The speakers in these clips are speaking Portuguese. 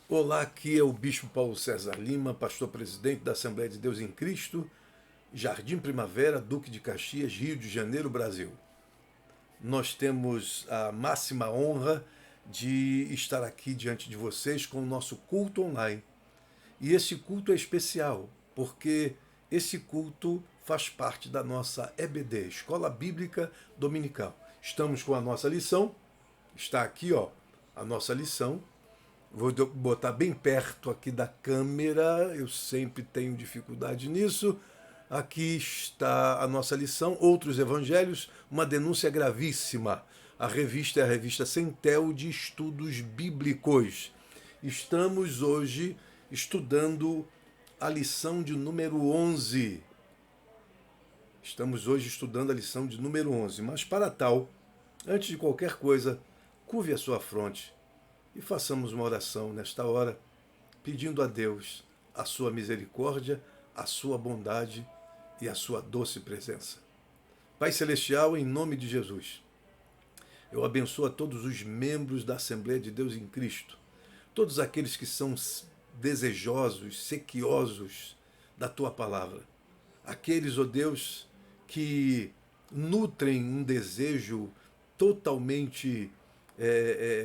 Olá, aqui é o Bispo Paulo César Lima, pastor-presidente da Assembleia de Deus em Cristo, Jardim Primavera, Duque de Caxias, Rio de Janeiro, Brasil. Nós temos a máxima honra de estar aqui diante de vocês com o nosso culto online. E esse culto é especial, porque esse culto faz parte da nossa EBD, Escola Bíblica Dominical. Estamos com a nossa lição, está aqui, ó, a nossa lição. Vou botar bem perto aqui da câmera, eu sempre tenho dificuldade nisso. Aqui está a nossa lição, Outros Evangelhos, uma denúncia gravíssima. A revista é a revista Centel de Estudos Bíblicos. Estamos hoje estudando a lição de número 11. Estamos hoje estudando a lição de número 11, mas para tal, antes de qualquer coisa, curve a sua fronte e façamos uma oração nesta hora, pedindo a Deus a sua misericórdia, a sua bondade e a sua doce presença. Pai Celestial, em nome de Jesus, eu abençoo a todos os membros da Assembleia de Deus em Cristo, todos aqueles que são desejosos, sequiosos da tua palavra, aqueles, ó Deus, que nutrem um desejo totalmente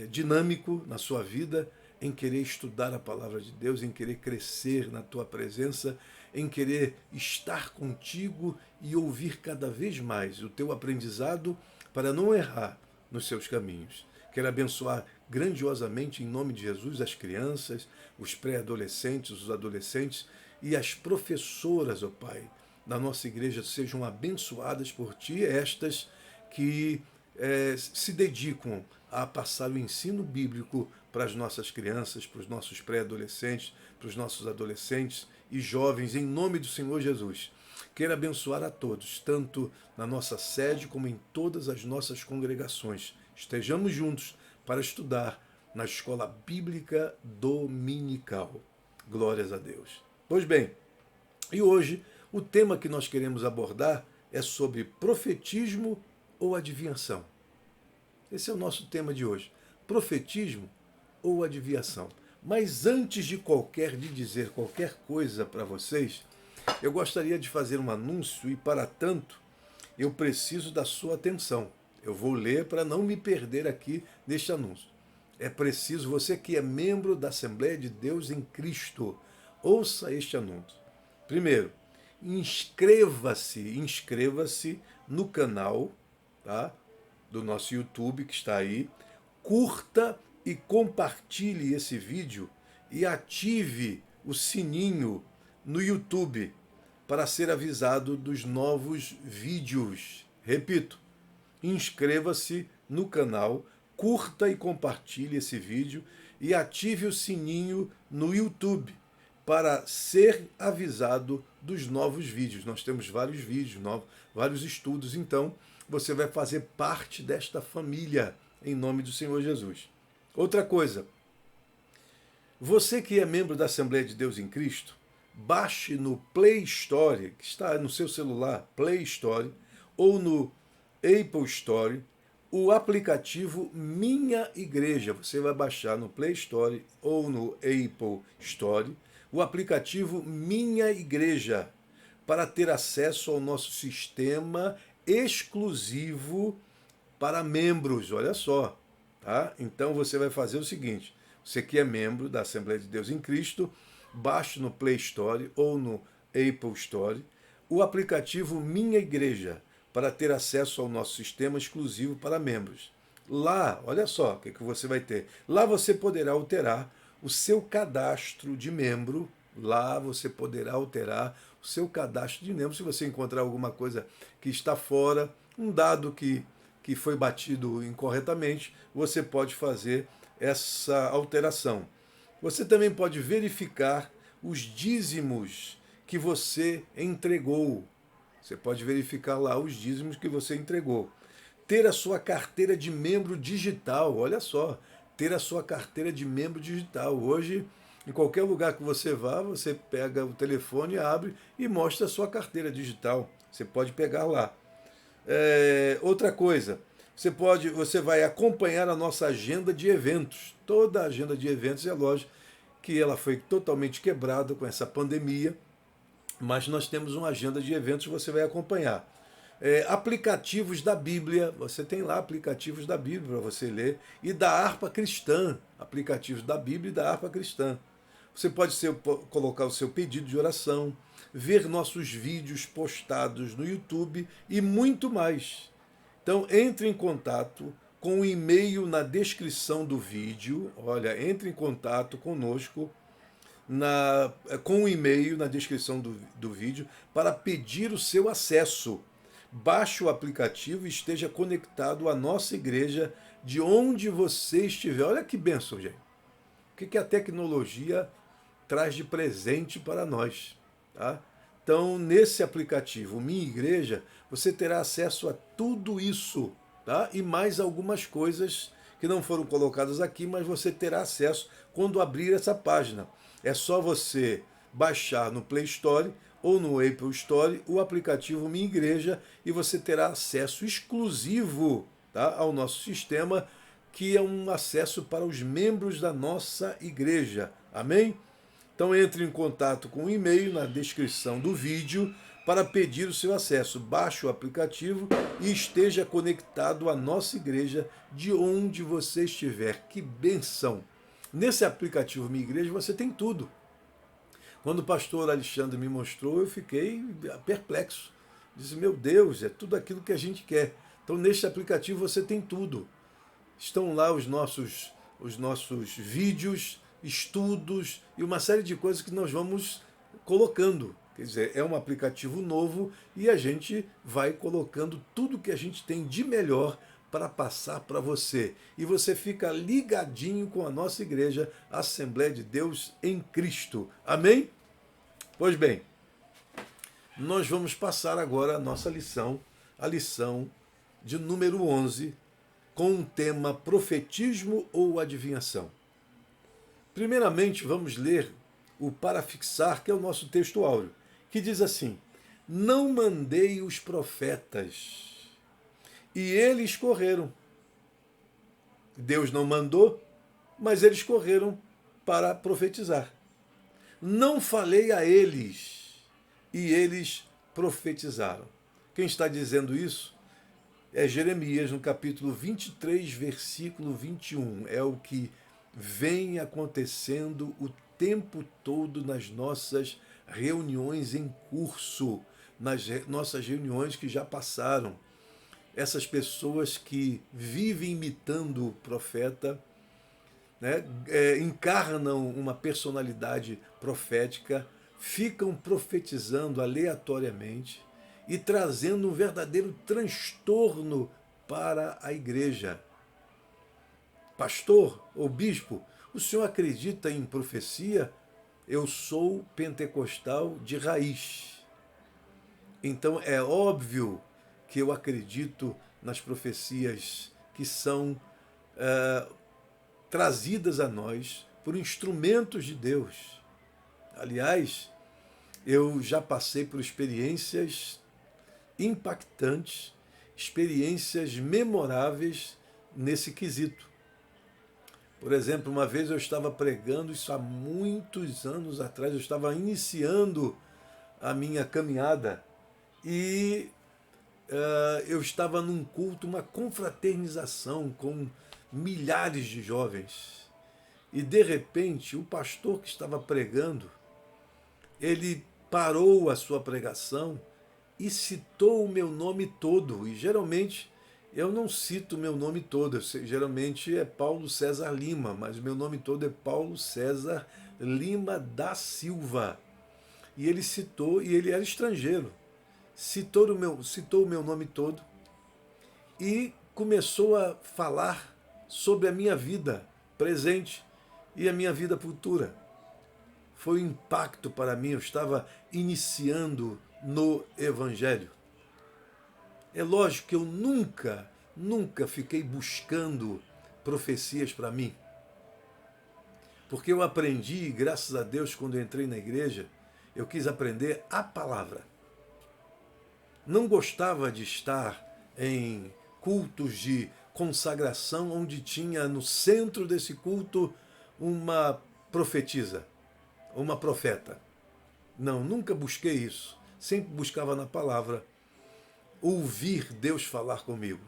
dinâmico na sua vida, em querer estudar a palavra de Deus, em querer crescer na tua presença, em querer estar contigo e ouvir cada vez mais o teu aprendizado para não errar nos seus caminhos. Quero abençoar grandiosamente, em nome de Jesus, as crianças, os pré-adolescentes, os adolescentes e as professoras, ó Pai, da nossa igreja sejam abençoadas por Ti, estas que se dedicam a passar o ensino bíblico para as nossas crianças, para os nossos pré-adolescentes, para os nossos adolescentes e jovens, em nome do Senhor Jesus. Quero abençoar a todos, tanto na nossa sede como em todas as nossas congregações. Estejamos juntos para estudar na Escola Bíblica Dominical. Glórias a Deus. Pois bem, e hoje o tema que nós queremos abordar é sobre profetismo ou adivinhação. Esse é o nosso tema de hoje. Profetismo ou adivinhação. Mas antes de dizer qualquer coisa para vocês, eu gostaria de fazer um anúncio e, para tanto, eu preciso da sua atenção. Eu vou ler para não me perder aqui neste anúncio. É preciso, você que é membro da Assembleia de Deus em Cristo, ouça este anúncio. Primeiro, inscreva-se no canal, tá, do nosso YouTube, que está aí, curta e compartilhe esse vídeo e ative o sininho no YouTube para ser avisado dos novos vídeos. Repito, inscreva-se no canal, curta e compartilhe esse vídeo e ative o sininho no YouTube para ser avisado dos novos vídeos. Nós temos vários vídeos, vários estudos, então você vai fazer parte desta família, em nome do Senhor Jesus. Outra coisa, você que é membro da Assembleia de Deus em Cristo, baixe no Play Store, que está no seu celular, Play Store, ou no Apple Store, o aplicativo Minha Igreja. Você vai baixar no Play Store ou no Apple Store o aplicativo Minha Igreja para ter acesso ao nosso sistema exclusivo para membros, olha só, tá? Então você vai fazer o seguinte, você que é membro da Assembleia de Deus em Cristo, baixe no Play Store ou no Apple Store o aplicativo Minha Igreja para ter acesso ao nosso sistema exclusivo para membros. Lá, olha só o que você vai ter. Lá você poderá alterar o seu cadastro de membro. Lá você poderá alterar o seu cadastro de membro. Se você encontrar alguma coisa que está fora, um dado que foi batido incorretamente, você pode fazer essa alteração. Você também pode verificar os dízimos que você entregou. Você pode verificar lá os dízimos que você entregou. Ter a sua carteira de membro digital, olha só, ter a sua carteira de membro digital. Hoje, em qualquer lugar que você vá, você pega o telefone, abre e mostra a sua carteira digital. Você pode pegar lá. Outra coisa, você vai acompanhar a nossa agenda de eventos. Toda a agenda de eventos, é lógico, que ela foi totalmente quebrada com essa pandemia, mas nós temos uma agenda de eventos que você vai acompanhar. Aplicativos da Bíblia, você tem lá aplicativos da Bíblia para você ler, e da harpa cristã, aplicativos da Bíblia e da harpa cristã. Você pode colocar o seu pedido de oração, ver nossos vídeos postados no YouTube e muito mais. Então, entre em contato com o e-mail na descrição do vídeo. Olha, entre em contato conosco com o e-mail na descrição do vídeo para pedir o seu acesso. Baixe o aplicativo e esteja conectado à nossa igreja de onde você estiver. Olha que bênção, gente. O que a tecnologia traz de presente para nós, tá? Então, nesse aplicativo Minha Igreja, você terá acesso a tudo isso, tá? E mais algumas coisas que não foram colocadas aqui, mas você terá acesso quando abrir essa página. É só você baixar no Play Store ou no Apple Store o aplicativo Minha Igreja e você terá acesso exclusivo, tá, ao nosso sistema, que é um acesso para os membros da nossa igreja. Amém? Então entre em contato com o e-mail na descrição do vídeo para pedir o seu acesso. Baixe o aplicativo e esteja conectado à nossa igreja de onde você estiver. Que benção! Nesse aplicativo Minha Igreja você tem tudo. Quando o pastor Alexandre me mostrou, eu fiquei perplexo. Disse, meu Deus, é tudo aquilo que a gente quer. Então neste aplicativo você tem tudo. Estão lá os nossos vídeos, estudos e uma série de coisas que nós vamos colocando. Quer dizer, é um aplicativo novo e a gente vai colocando tudo que a gente tem de melhor para passar para você. E você fica ligadinho com a nossa igreja, Assembleia de Deus em Cristo. Amém? Pois bem, nós vamos passar agora a nossa lição, a lição de número 11, com o tema profetismo ou adivinhação. Primeiramente, vamos ler o parafixar, que é o nosso texto áureo, que diz assim: não mandei os profetas, e eles correram. Deus não mandou, mas eles correram para profetizar. Não falei a eles, e eles profetizaram. Quem está dizendo isso é Jeremias, no capítulo 23, versículo 21. É o que vem acontecendo o tempo todo nas nossas reuniões em curso, nas nossas reuniões que já passaram. Essas pessoas que vivem imitando o profeta, né, encarnam uma personalidade profética, ficam profetizando aleatoriamente e trazendo um verdadeiro transtorno para a igreja. Pastor ou bispo, o senhor acredita em profecia? Eu sou pentecostal de raiz. Então é óbvio que eu acredito nas profecias que são trazidas a nós por instrumentos de Deus. Aliás, eu já passei por experiências impactantes, experiências memoráveis nesse quesito. Por exemplo, uma vez eu estava pregando, isso há muitos anos atrás, eu estava iniciando a minha caminhada e eu estava num culto, uma confraternização com milhares de jovens. E de repente, o pastor que estava pregando, ele parou a sua pregação e citou o meu nome todo. E geralmente eu não cito o meu nome todo, geralmente é Paulo César Lima, mas o meu nome todo é Paulo César Lima da Silva. E ele citou, e ele era estrangeiro, citou o meu nome todo e começou a falar sobre a minha vida presente e a minha vida futura. Foi um impacto para mim, eu estava iniciando no Evangelho. É lógico que eu nunca fiquei buscando profecias para mim. Porque eu aprendi, graças a Deus, quando eu entrei na igreja, eu quis aprender a palavra. Não gostava de estar em cultos de consagração, onde tinha no centro desse culto uma profetiza, uma profeta. Não, nunca busquei isso. Sempre buscava na palavra ouvir Deus falar comigo.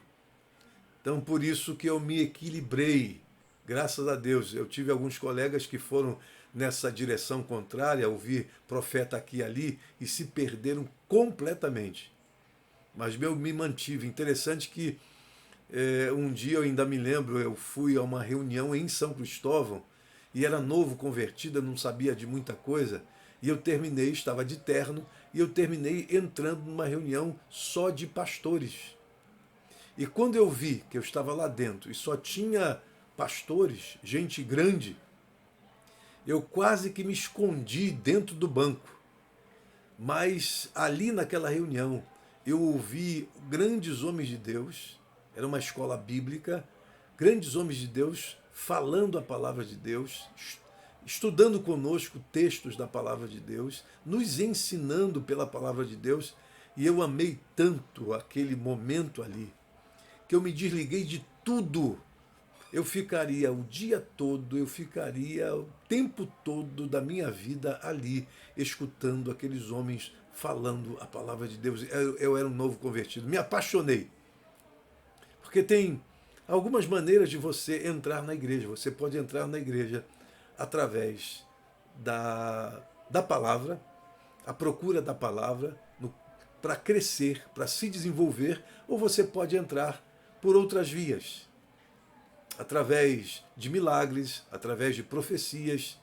Então, por isso que eu me equilibrei. Graças a Deus, eu tive alguns colegas que foram nessa direção contrária, ouvir profeta aqui e ali, e se perderam completamente. Mas eu me mantive. Interessante que um dia eu ainda me lembro, eu fui a uma reunião em São Cristóvão, e era novo convertida, não sabia de muita coisa, e eu terminei, estava de terno, e eu terminei entrando numa reunião só de pastores. E quando eu vi que eu estava lá dentro e só tinha pastores, gente grande, eu quase que me escondi dentro do banco. Mas ali naquela reunião eu ouvi grandes homens de Deus, era uma escola bíblica, grandes homens de Deus falando a palavra de Deus, estudando conosco textos da palavra de Deus, nos ensinando pela palavra de Deus, e eu amei tanto aquele momento ali, que eu me desliguei de tudo. Eu ficaria o dia todo, eu ficaria o tempo todo da minha vida ali, escutando aqueles homens falando a palavra de Deus. Eu era um novo convertido, me apaixonei. Porque tem algumas maneiras de você entrar na igreja. Você pode entrar na igreja através da palavra, a procura da palavra, para crescer, para se desenvolver, ou você pode entrar por outras vias, através de milagres, através de profecias,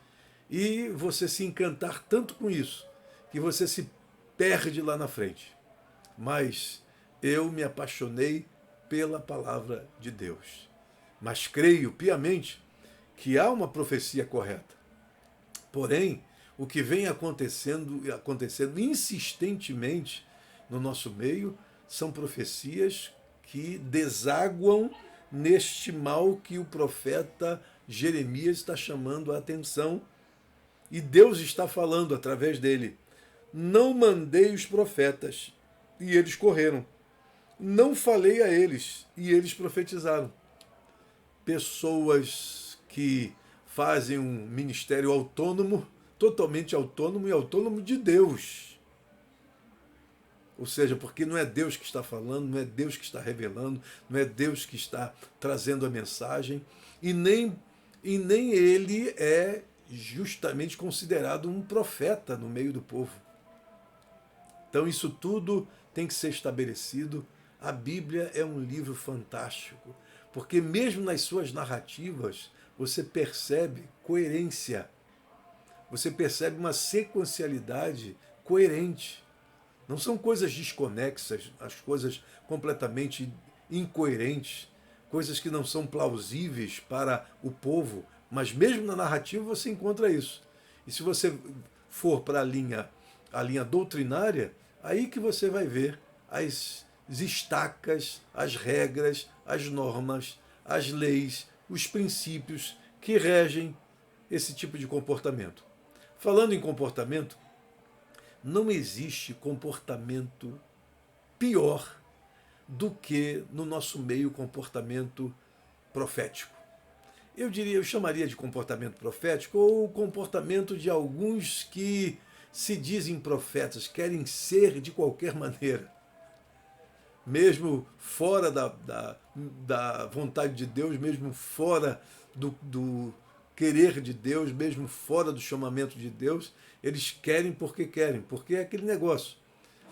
e você se encantar tanto com isso, que você se perde lá na frente. Mas eu me apaixonei pela palavra de Deus. Mas creio piamente que há uma profecia correta. Porém, o que vem acontecendo insistentemente no nosso meio são profecias que desaguam neste mal que o profeta Jeremias está chamando a atenção, e Deus está falando através dele. Não mandei os profetas, e eles correram. Não falei a eles, e eles profetizaram. Pessoas que fazem um ministério autônomo, totalmente autônomo e autônomo de Deus. Ou seja, porque não é Deus que está falando, não é Deus que está revelando, não é Deus que está trazendo a mensagem, e nem ele é justamente considerado um profeta no meio do povo. Então isso tudo tem que ser estabelecido. A Bíblia é um livro fantástico, porque mesmo nas suas narrativas você percebe coerência, você percebe uma sequencialidade coerente. Não são coisas desconexas, as coisas completamente incoerentes, coisas que não são plausíveis para o povo, mas mesmo na narrativa você encontra isso. E se você for para a linha doutrinária, aí que você vai ver as estacas, as regras, as normas, as leis, os princípios que regem esse tipo de comportamento. Falando em comportamento, não existe comportamento pior do que no nosso meio comportamento profético. Eu chamaria de comportamento profético ou o comportamento de alguns que se dizem profetas, querem ser de qualquer maneira. Mesmo fora da vontade de Deus, mesmo fora do querer de Deus, mesmo fora do chamamento de Deus, eles querem, porque é aquele negócio.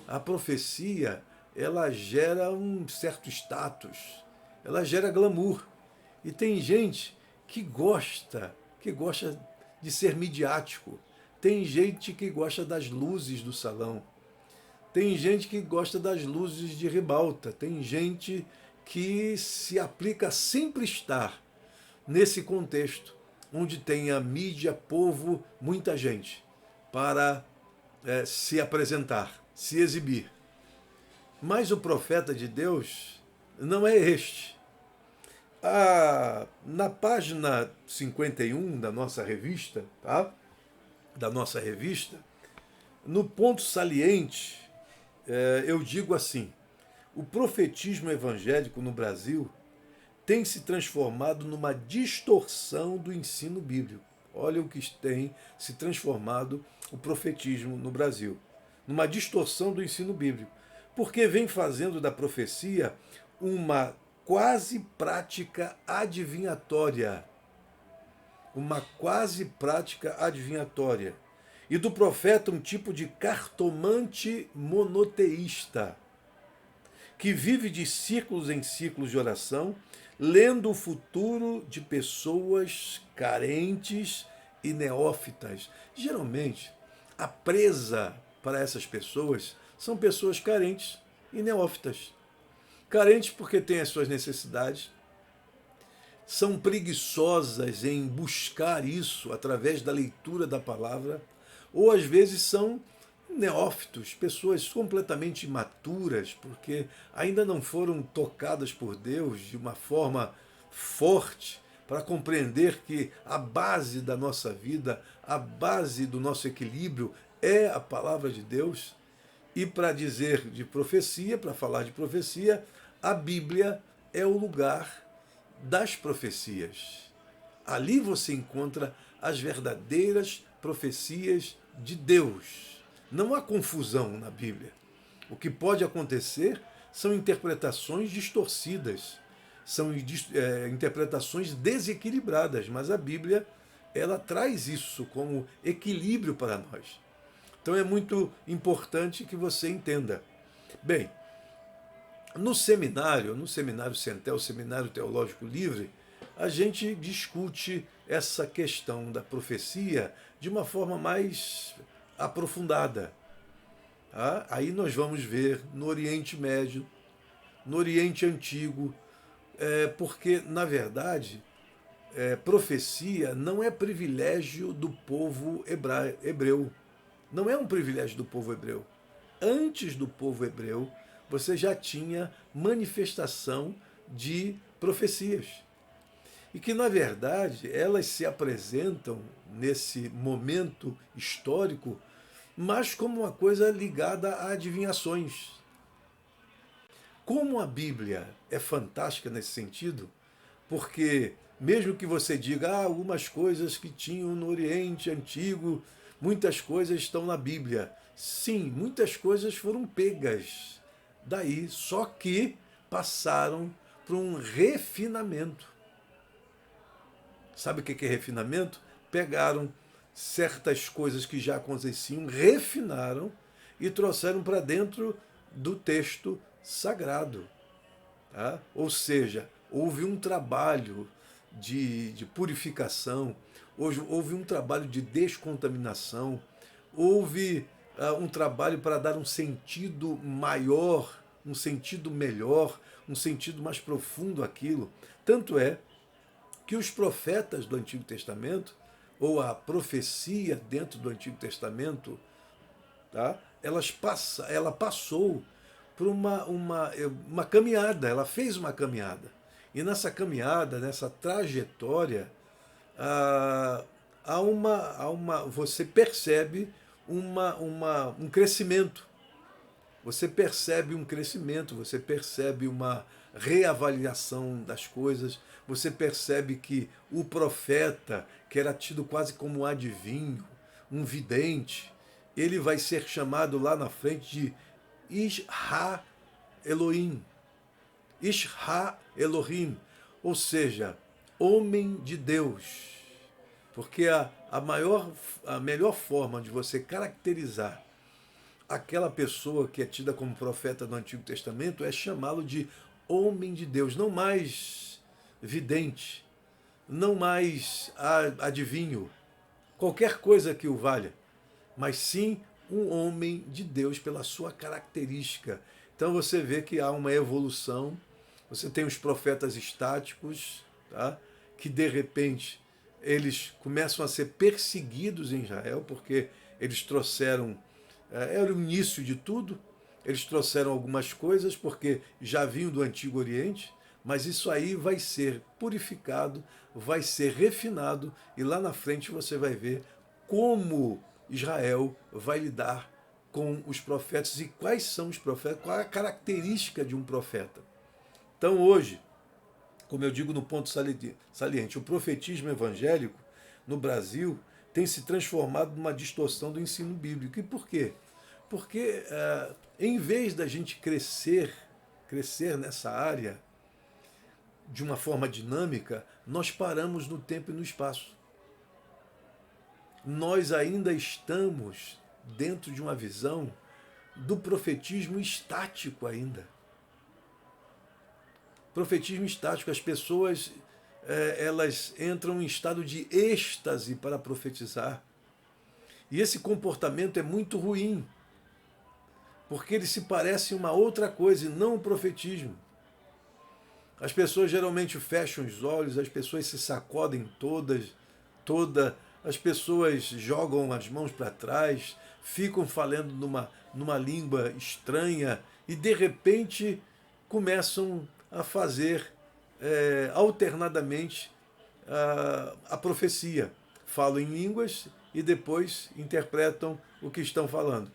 A profecia, ela gera um certo status, ela gera glamour. E tem gente que gosta de ser midiático, tem gente que gosta das luzes do salão, tem gente que gosta das luzes de ribalta, tem gente que se aplica a sempre estar nesse contexto, onde tem a mídia, povo, muita gente, para se apresentar, se exibir. Mas o profeta de Deus não é este. Na página 51 da nossa revista, tá? Da nossa revista, no ponto saliente, eu digo assim: o profetismo evangélico no Brasil tem se transformado numa distorção do ensino bíblico. Olha o que tem se transformado o profetismo no Brasil, numa distorção do ensino bíblico, porque vem fazendo da profecia uma quase prática adivinhatória, uma quase prática adivinhatória, e do profeta um tipo de cartomante monoteísta, que vive de círculos em círculos de oração, lendo o futuro de pessoas carentes e neófitas. Geralmente, a presa para essas pessoas são pessoas carentes e neófitas. Carentes porque têm as suas necessidades, são preguiçosas em buscar isso através da leitura da palavra, ou às vezes são neófitos, pessoas completamente imaturas, porque ainda não foram tocadas por Deus de uma forma forte para compreender que a base da nossa vida, a base do nosso equilíbrio é a palavra de Deus. E para dizer de profecia, para falar de profecia, a Bíblia é o lugar das profecias. Ali você encontra as verdadeiras profecias de Deus. Não há confusão na Bíblia. O que pode acontecer são interpretações distorcidas, são interpretações desequilibradas, mas a Bíblia ela traz isso como equilíbrio para nós. Então é muito importante que você entenda. Bem, no seminário Centel, Seminário Teológico Livre, a gente discute essa questão da profecia de uma forma mais aprofundada. Tá? Aí nós vamos ver no Oriente Médio, no Oriente Antigo, porque, na verdade, profecia não é privilégio do povo hebreu. Não é um privilégio do povo hebreu. Antes do povo hebreu, você já tinha manifestação de profecias. E que, na verdade, elas se apresentam nesse momento histórico, mas como uma coisa ligada a adivinhações. Como a Bíblia é fantástica nesse sentido, porque mesmo que você diga algumas coisas que tinham no Oriente Antigo, muitas coisas estão na Bíblia. Sim, muitas coisas foram pegas daí, só que passaram por um refinamento. Sabe o que é refinamento? Pegaram certas coisas que já aconteciam, refinaram e trouxeram para dentro do texto sagrado. Tá? Ou seja, houve um trabalho de purificação, houve um trabalho de descontaminação, houve um trabalho para dar um sentido maior, um sentido melhor, um sentido mais profundo àquilo. Tanto é que os profetas do Antigo Testamento, ou a profecia dentro do Antigo Testamento, tá? Ela passou por uma caminhada, ela fez uma caminhada. E nessa caminhada, nessa trajetória, você percebe um crescimento. Você percebe um crescimento, você percebe uma reavaliação das coisas, você percebe que o profeta, que era tido quase como um adivinho, um vidente, ele vai ser chamado lá na frente de Isha Elohim. Isha Elohim, ou seja, homem de Deus. Porque a melhor forma de você caracterizar aquela pessoa que é tida como profeta do Antigo Testamento é chamá-lo de homem de Deus, não mais vidente, não mais adivinho, qualquer coisa que o valha, mas sim um homem de Deus pela sua característica. Então você vê que há uma evolução, você tem os profetas estáticos, tá? Que de repente eles começam a ser perseguidos em Israel, porque eles trouxeram, era o início de tudo, eles trouxeram algumas coisas, porque já vinham do Antigo Oriente, mas isso aí vai ser purificado, vai ser refinado, e lá na frente você vai ver como Israel vai lidar com os profetas e quais são os profetas, qual é a característica de um profeta. Então hoje, como eu digo no ponto saliente, o profetismo evangélico no Brasil tem se transformado numa distorção do ensino bíblico. E por quê? Porque em vez da gente crescer nessa área de uma forma dinâmica, nós paramos no tempo e no espaço. Nós ainda estamos dentro de uma visão do profetismo estático ainda. Profetismo estático, as pessoas elas entram em estado de êxtase para profetizar. E esse comportamento é muito ruim, porque ele se parece uma outra coisa e não o profetismo. As pessoas geralmente fecham os olhos, as pessoas se sacodem as pessoas jogam as mãos para trás, ficam falando numa língua estranha e de repente começam a fazer alternadamente a profecia. Falam em línguas e depois interpretam o que estão falando.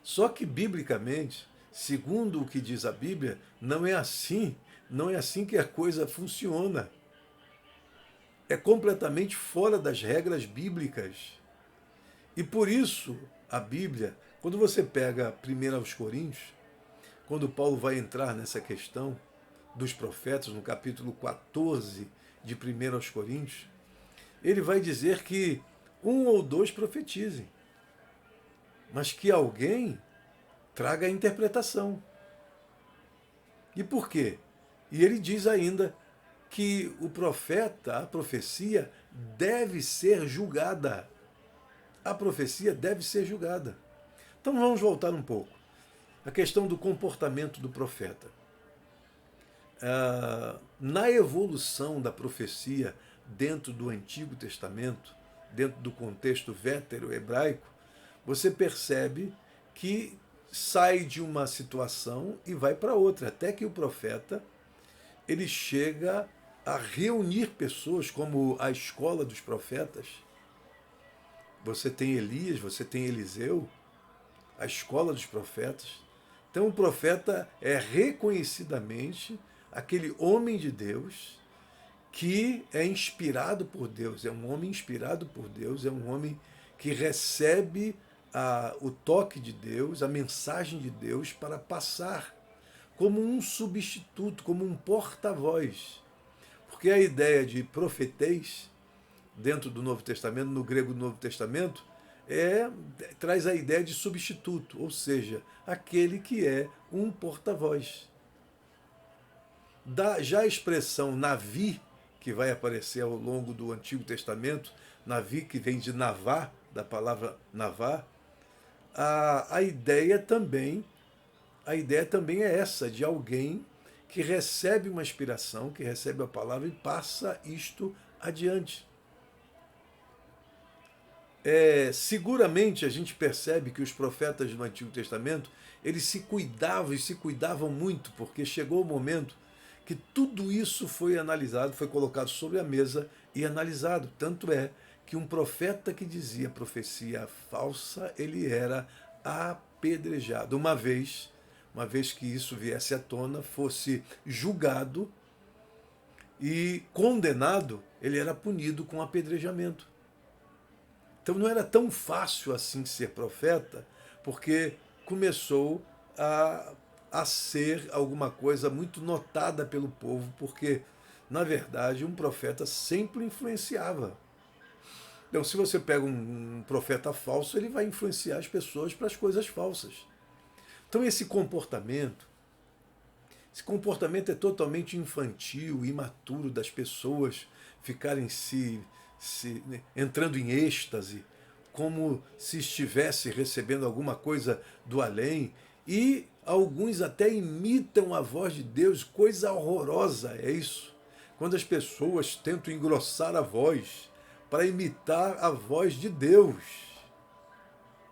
Só que, biblicamente, segundo o que diz a Bíblia, não é assim que a coisa funciona. É completamente fora das regras bíblicas. E por isso, a Bíblia, quando você pega 1 aos Coríntios, quando Paulo vai entrar nessa questão dos profetas, no capítulo 14 de 1 aos Coríntios, ele vai dizer que um ou dois profetizem, mas que alguém traga a interpretação. E por quê? E ele diz ainda que o profeta, a profecia, deve ser julgada. A profecia deve ser julgada. Então vamos voltar um pouco. A questão do comportamento do profeta. Na evolução da profecia dentro do Antigo Testamento, dentro do contexto vétero-hebraico, você percebe que sai de uma situação e vai para outra, até que o profeta ele chega a reunir pessoas como a escola dos profetas. Você tem Elias, você tem Eliseu, a escola dos profetas. Então o profeta é reconhecidamente aquele homem de Deus que é inspirado por Deus, é um homem inspirado por Deus, é um homem que recebe o toque de Deus, a mensagem de Deus para passar como um substituto, como um porta-voz. Porque a ideia de profetês, dentro do Novo Testamento, no grego do Novo Testamento, traz a ideia de substituto, ou seja, aquele que é um porta-voz. Já a expressão navi, que vai aparecer ao longo do Antigo Testamento, navi que vem de navá, da palavra navá, a ideia também é essa, de alguém que recebe uma inspiração, que recebe a palavra e passa isto adiante. Seguramente a gente percebe que os profetas do Antigo Testamento, eles se cuidavam muito, porque chegou o momento que tudo isso foi analisado, foi colocado sobre a mesa e analisado. Tanto é que um profeta que dizia profecia falsa, ele era apedrejado. Uma vez que isso viesse à tona, fosse julgado e condenado, ele era punido com apedrejamento. Então não era tão fácil assim ser profeta, porque começou a ser alguma coisa muito notada pelo povo, porque, na verdade, um profeta sempre influenciava. Então, se você pega um profeta falso, ele vai influenciar as pessoas para as coisas falsas. Então, esse comportamento é totalmente infantil, imaturo das pessoas ficarem entrando em êxtase, como se estivesse recebendo alguma coisa do além, e alguns até imitam a voz de Deus, coisa horrorosa é isso. Quando as pessoas tentam engrossar a voz para imitar a voz de Deus.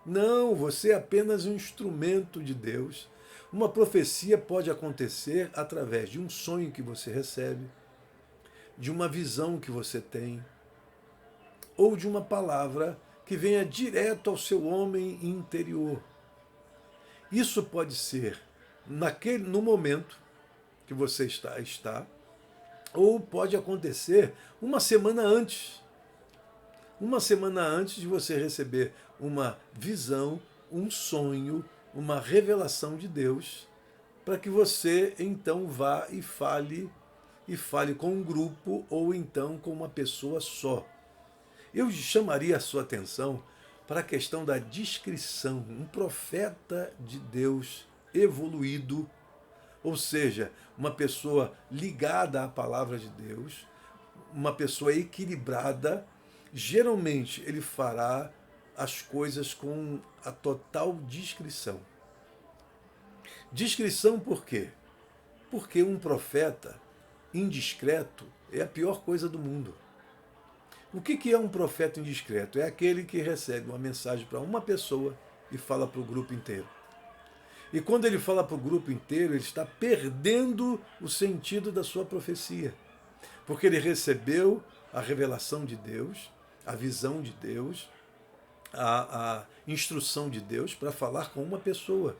Não, você é apenas um instrumento de Deus. Uma profecia pode acontecer através de um sonho que você recebe, de uma visão que você tem, ou de uma palavra que venha direto ao seu homem interior. Isso pode ser no momento que você está, ou pode acontecer uma semana antes. uma semana antes de você receber uma visão, um sonho, uma revelação de Deus, para que você então vá e fale com um grupo ou então com uma pessoa só. Eu chamaria a sua atenção para a questão da discrição. Um profeta de Deus evoluído, ou seja, uma pessoa ligada à palavra de Deus, uma pessoa equilibrada, geralmente ele fará as coisas com a total discrição. Discrição por quê? Porque um profeta indiscreto é a pior coisa do mundo. O que é um profeta indiscreto? É aquele que recebe uma mensagem para uma pessoa e fala para o grupo inteiro. E quando ele fala para o grupo inteiro, ele está perdendo o sentido da sua profecia. Porque ele recebeu a revelação de Deus, a visão de Deus, a instrução de Deus para falar com uma pessoa.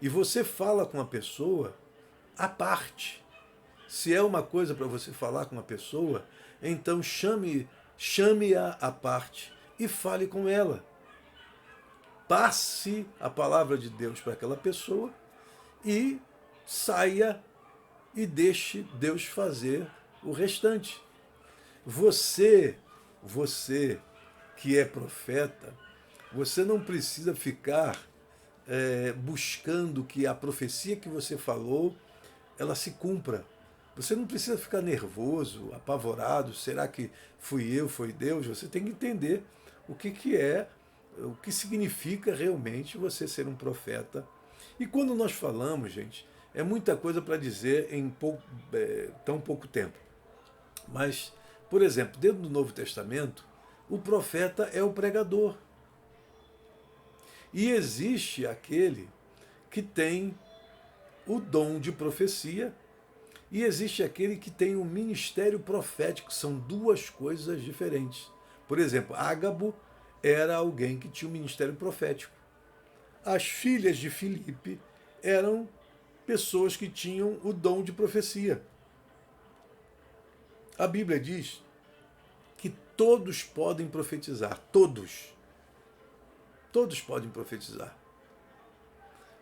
E você fala com a pessoa à parte. Se é uma coisa para você falar com uma pessoa, então chame-a à parte e fale com ela. Passe a palavra de Deus para aquela pessoa e saia e deixe Deus fazer o restante. Você que é profeta, você não precisa ficar buscando que a profecia que você falou, ela se cumpra. Você não precisa ficar nervoso, apavorado, será que fui eu, foi Deus? Você tem que entender o que significa realmente você ser um profeta. E quando nós falamos, gente, é muita coisa para dizer em tão pouco tempo. Mas, por exemplo, dentro do Novo Testamento, o profeta é o pregador. E existe aquele que tem o dom de profecia e existe aquele que tem o ministério profético. São duas coisas diferentes. Por exemplo, Ágabo era alguém que tinha um ministério profético. As filhas de Filipe eram pessoas que tinham o dom de profecia. A Bíblia diz que todos podem profetizar. Todos. Todos podem profetizar.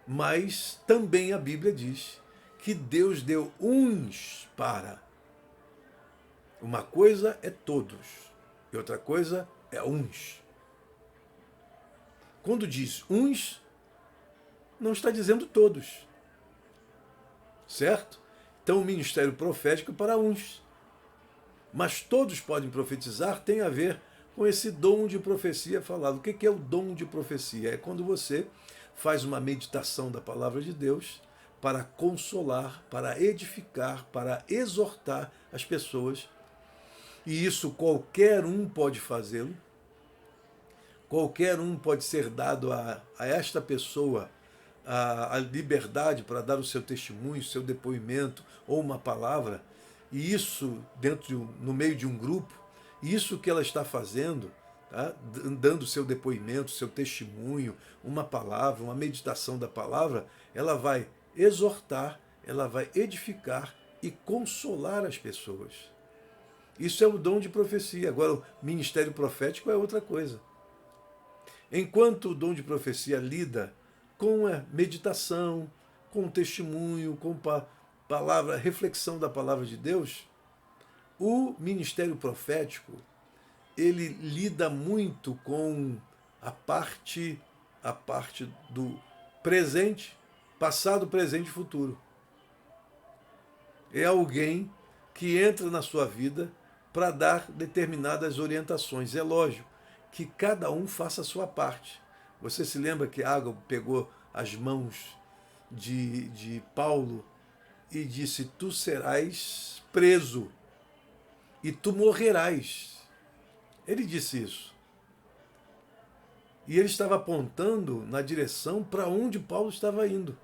Mas também a Bíblia diz que Deus deu uns para. Uma coisa é todos e outra coisa é uns. Quando diz uns, não está dizendo todos. Certo? Então o ministério profético é para uns. Mas todos podem profetizar, tem a ver com esse dom de profecia falado. O que é o dom de profecia? É quando você faz uma meditação da palavra de Deus para consolar, para edificar, para exortar as pessoas. E isso qualquer um pode fazê-lo. Qualquer um pode ser dado a esta pessoa a liberdade para dar o seu testemunho, o seu depoimento ou uma palavra. E isso no meio de um grupo, isso que ela está fazendo, tá? Dando o seu depoimento, o seu testemunho, uma palavra, uma meditação da palavra, ela vai exortar, ela vai edificar e consolar as pessoas. Isso é o dom de profecia. Agora, o ministério profético é outra coisa. Enquanto o dom de profecia lida com a meditação, com o testemunho, com palavra, reflexão da palavra de Deus, o ministério profético, ele lida muito com a parte do presente, passado, presente e futuro. É alguém que entra na sua vida para dar determinadas orientações. É lógico que cada um faça a sua parte. Você se lembra que Ágabo pegou as mãos de Paulo e disse: tu serás preso e tu morrerás. Ele disse isso. E ele estava apontando na direção para onde Paulo estava indo.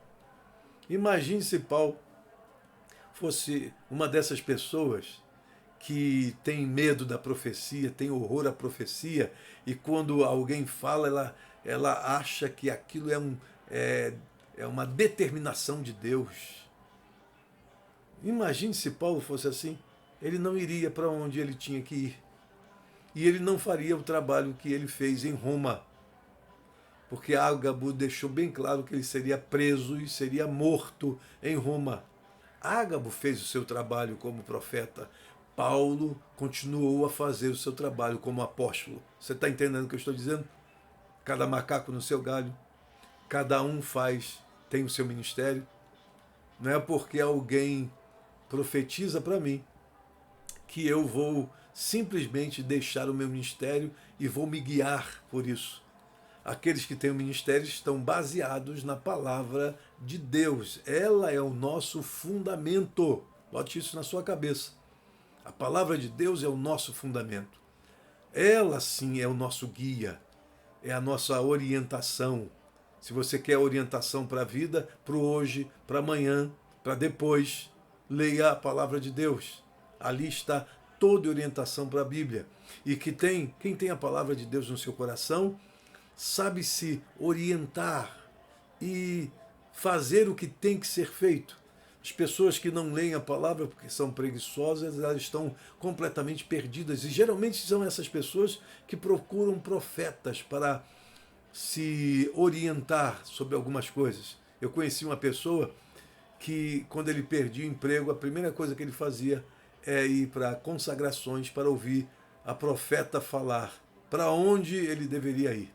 Imagine se Paulo fosse uma dessas pessoas que tem medo da profecia, tem horror à profecia, e quando alguém fala, ela acha que aquilo é uma determinação de Deus. Imagine se Paulo fosse assim, ele não iria para onde ele tinha que ir. E ele não faria o trabalho que ele fez em Roma, porque Ágabo deixou bem claro que ele seria preso e seria morto em Roma. Ágabo fez o seu trabalho como profeta. Paulo continuou a fazer o seu trabalho como apóstolo. Você está entendendo o que eu estou dizendo? Cada macaco no seu galho, cada um tem o seu ministério. Não é porque alguém profetiza para mim que eu vou simplesmente deixar o meu ministério e vou me guiar por isso. Aqueles que têm o ministério estão baseados na palavra de Deus. Ela é o nosso fundamento. Bote isso na sua cabeça. A palavra de Deus é o nosso fundamento. Ela sim é o nosso guia, é a nossa orientação. Se você quer orientação para a vida, para o hoje, para amanhã, para depois, leia a palavra de Deus. Ali está toda orientação para a Bíblia. E quem tem a palavra de Deus no seu coração, sabe se orientar e fazer o que tem que ser feito. As pessoas que não leem a palavra porque são preguiçosas, elas estão completamente perdidas. E geralmente são essas pessoas que procuram profetas para se orientar sobre algumas coisas. Eu conheci uma pessoa que, quando ele perdia o emprego, a primeira coisa que ele fazia é ir para consagrações para ouvir a profeta falar para onde ele deveria ir.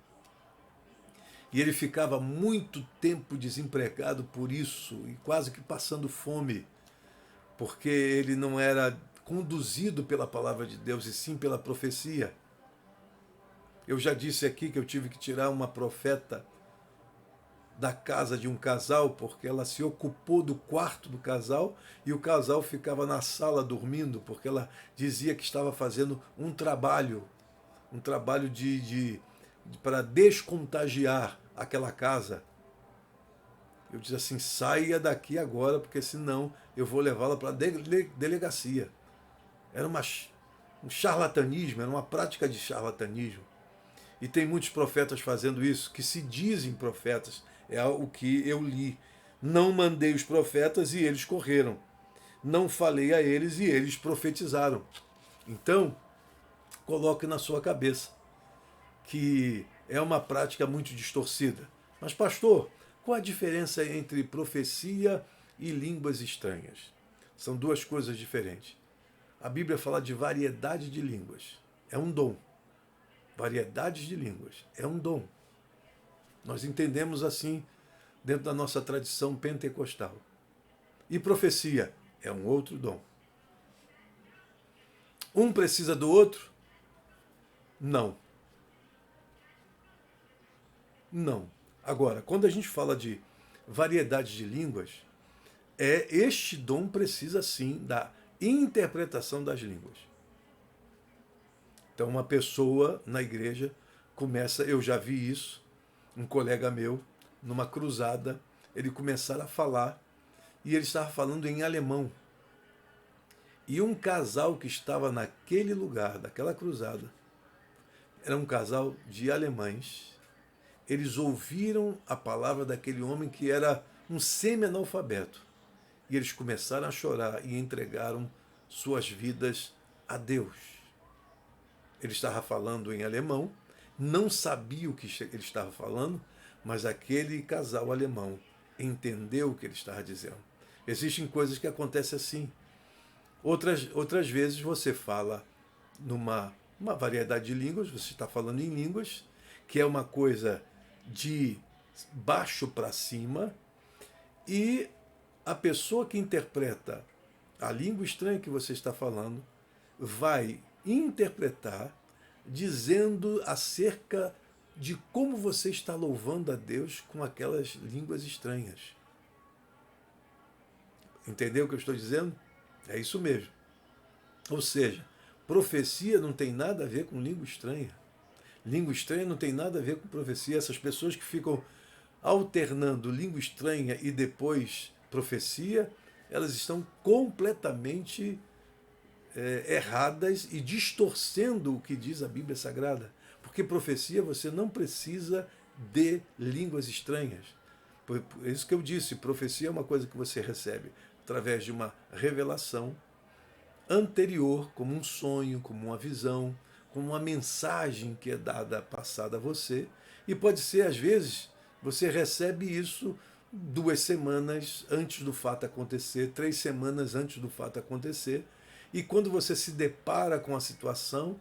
E ele ficava muito tempo desempregado por isso e quase que passando fome, porque ele não era conduzido pela palavra de Deus e sim pela profecia. Eu já disse aqui que eu tive que tirar uma profeta da casa de um casal porque ela se ocupou do quarto do casal e o casal ficava na sala dormindo porque ela dizia que estava fazendo um trabalho para descontagiar aquela casa. Eu disse assim, saia daqui agora, porque senão eu vou levá-la para a delegacia. Era um charlatanismo, era uma prática de charlatanismo. E tem muitos profetas fazendo isso, que se dizem profetas. É o que eu li. Não mandei os profetas e eles correram. Não falei a eles e eles profetizaram. Então, coloque na sua cabeça que é uma prática muito distorcida. Mas, pastor, qual a diferença entre profecia e línguas estranhas? São duas coisas diferentes. A Bíblia fala de variedade de línguas. É um dom. Variedades de línguas. É um dom. Nós entendemos assim dentro da nossa tradição pentecostal. E profecia é um outro dom. Um precisa do outro? Não. Não. Agora, quando a gente fala de variedade de línguas, este dom precisa sim da interpretação das línguas. Então, uma pessoa na igreja começa, eu já vi isso, um colega meu, numa cruzada, ele começara a falar e ele estava falando em alemão. E um casal que estava naquele lugar, daquela cruzada, era um casal de alemães. Eles ouviram a palavra daquele homem que era um semi-analfabeto. E eles começaram a chorar e entregaram suas vidas a Deus. Ele estava falando em alemão, não sabia o que ele estava falando, mas aquele casal alemão entendeu o que ele estava dizendo. Existem coisas que acontecem assim. Outras vezes você fala uma variedade de línguas, você está falando em línguas, que é uma coisa de baixo para cima, e a pessoa que interpreta a língua estranha que você está falando vai interpretar dizendo acerca de como você está louvando a Deus com aquelas línguas estranhas. Entendeu o que eu estou dizendo? É isso mesmo. Ou seja, profecia não tem nada a ver com língua estranha. Língua estranha não tem nada a ver com profecia. Essas pessoas que ficam alternando língua estranha e depois profecia, elas estão completamente erradas e distorcendo o que diz a Bíblia Sagrada. Porque profecia você não precisa de línguas estranhas. Por isso que eu disse, profecia é uma coisa que você recebe através de uma revelação anterior, como um sonho, como uma visão, como uma mensagem que é dada, passada a você. E pode ser, às vezes, você recebe isso 2 semanas antes do fato acontecer, 3 semanas antes do fato acontecer. E quando você se depara com a situação,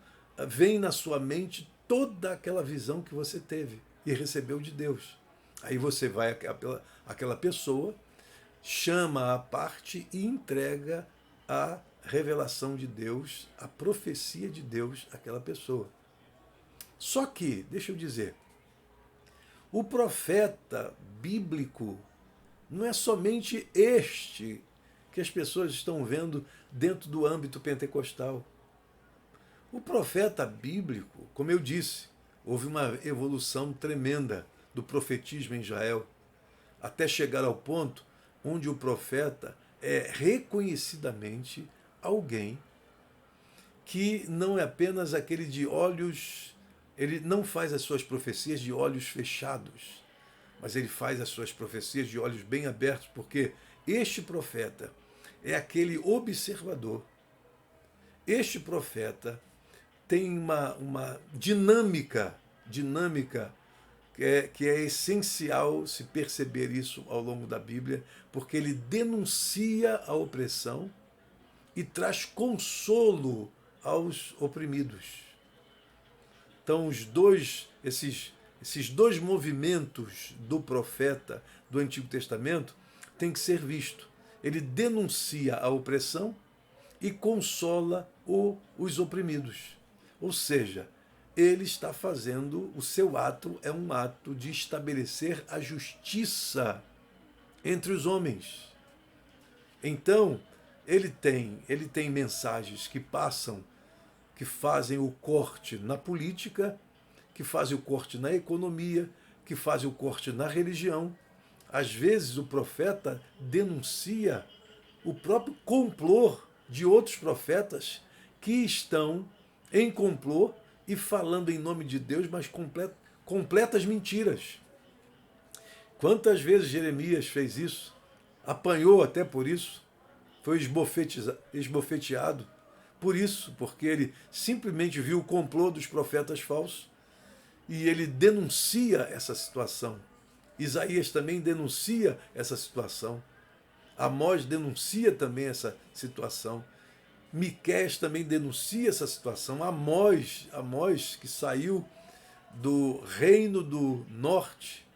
vem na sua mente toda aquela visão que você teve e recebeu de Deus. Aí você vai àquela pessoa, chama à parte e entrega a revelação de Deus, a profecia de Deus àquela pessoa. Só que, deixa eu dizer, o profeta bíblico não é somente este que as pessoas estão vendo dentro do âmbito pentecostal. O profeta bíblico, como eu disse, houve uma evolução tremenda do profetismo em Israel, até chegar ao ponto onde o profeta é reconhecidamente alguém que não é apenas aquele de olhos, ele não faz as suas profecias de olhos fechados, mas ele faz as suas profecias de olhos bem abertos, porque este profeta é aquele observador. Este profeta tem uma dinâmica que é essencial se perceber isso ao longo da Bíblia, porque ele denuncia a opressão e traz consolo aos oprimidos. Então, esses dois movimentos do profeta do Antigo Testamento têm que ser visto. Ele denuncia a opressão e consola os oprimidos. Ou seja, ele está fazendo, o seu ato é um ato de estabelecer a justiça entre os homens. Então, ele tem mensagens que passam, que fazem o corte na política, que fazem o corte na economia, que fazem o corte na religião. Às vezes o profeta denuncia o próprio complô de outros profetas que estão em complô e falando em nome de Deus, mas completas mentiras. Quantas vezes Jeremias fez isso? Apanhou até por isso, foi esbofeteado por isso, porque ele simplesmente viu o complô dos profetas falsos e ele denuncia essa situação. Isaías também denuncia essa situação. Amós denuncia também essa situação. Miqueias também denuncia essa situação. Amós, que saiu do reino do norte,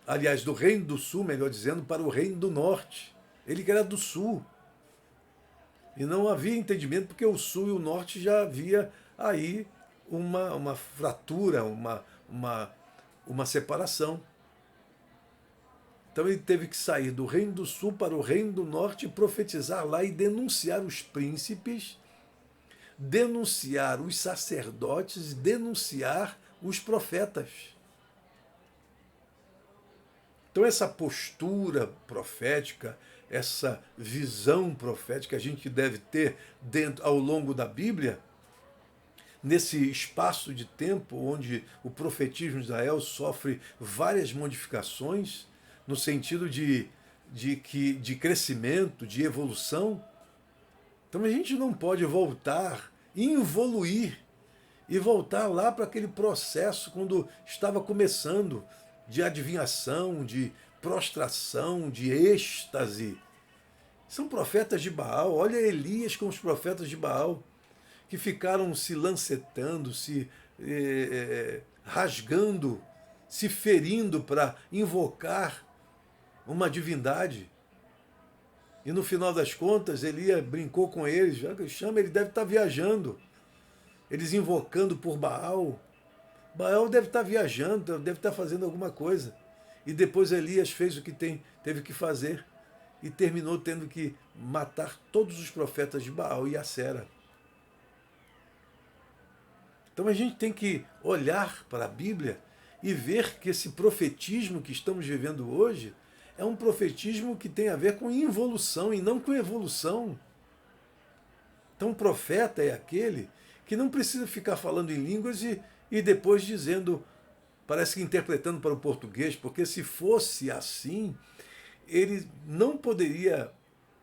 aliás, do reino do sul, melhor dizendo, para o reino do norte. Ele que era do sul. E não havia entendimento, porque o sul e o norte já havia aí uma fratura, uma separação. Então ele teve que sair do reino do sul para o reino do norte e profetizar lá e denunciar os príncipes, denunciar os sacerdotes, denunciar os profetas. Então essa postura profética, essa visão profética que a gente deve ter ao longo da Bíblia, nesse espaço de tempo onde o profetismo de Israel sofre várias modificações, no sentido de crescimento, de evolução. Então a gente não pode voltar, involuir e voltar lá para aquele processo quando estava começando, de adivinhação, de prostração, de êxtase. São profetas de Baal. Olha Elias com os profetas de Baal, que ficaram se lancetando, se rasgando, se ferindo para invocar uma divindade. E no final das contas, Elias brincou com eles, já que chama, ele deve estar viajando. Eles invocando por Baal. Baal deve estar viajando, deve estar fazendo alguma coisa. E depois Elias fez o que teve que fazer e terminou tendo que matar todos os profetas de Baal e Acera. Então a gente tem que olhar para a Bíblia e ver que esse profetismo que estamos vivendo hoje é um profetismo que tem a ver com involução e não com evolução. Então o profeta é aquele que não precisa ficar falando em línguas e depois dizendo, parece que interpretando para o português, porque se fosse assim, ele não poderia